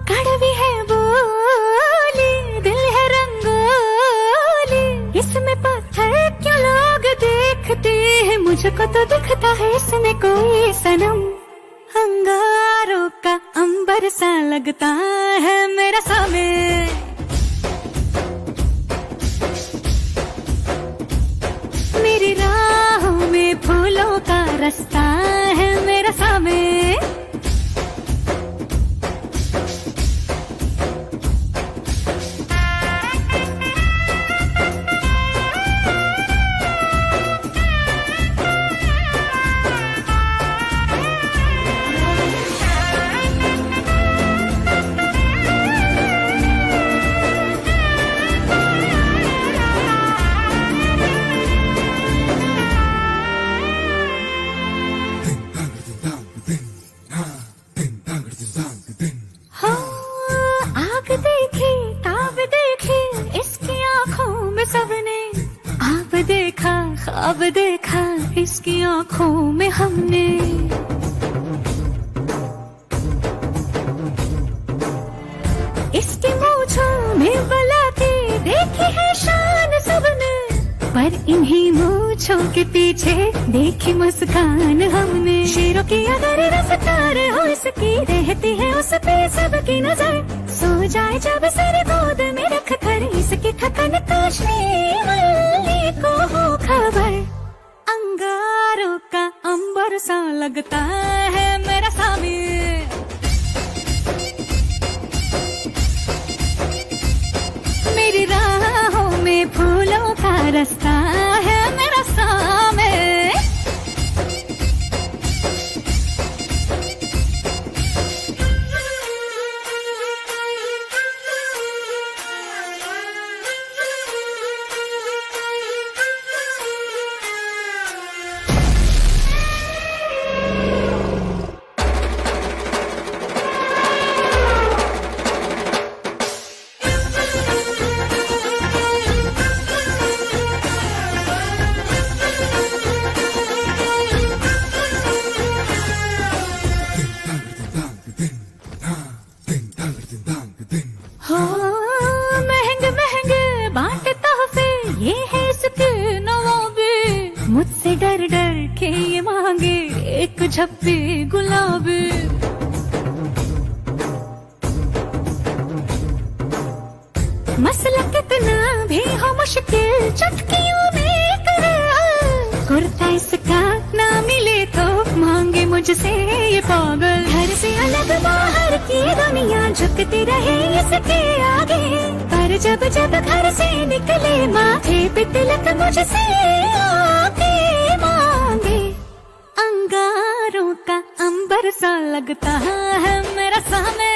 कड़वी है बोली, दिल है रंगोली, इसमें पत्थर क्यों लोग देखते हैं, मुझको तो दिखता है इसमें कोई सनम। अंगारों का अंबर सा लगता है मेरा सामने, मेरी राहों में फूलों का रास्ता है मेरा सामने। देखी ताब देखी इसकी आंखों में सबने, आप देखा ख्वाब देखा इसकी आंखों में हमने। इसकी मूंछों में बलाती देखी है शान सबने, पर इन्हीं मूंछों के पीछे देखी मुस्कान हमने। शेरों की अगर रफ्तार हो इसकी, रहती है उस पे सबकी नजर, सो जाए जब सर गोद में रख कर, इसकी थकन कश्मीर को हो खबर। अंगारों का अंबर सा लगता है मेरा सामी, मेरी राहों में फूलों का रास्ता है मेरा सामे। हो महंगे महंगे बांटे तोहफे, ये है इसके नवाबे, मुझसे डर डर के ये मांगे एक झप्पी गुलाबी। मसला कितना भी हो मुश्किल चुटकियों में करे, कुर्ता इसका ना मिले तो मांगे मुझसे ये पागल। घर से अलग बाहर की दुनिया झुकती रहे इसके आगे, पर जब जब घर से निकले माथे पे तिलक मुझसे आके मांगे। अंगारों का अंबर सा लगता है मेरा सामने,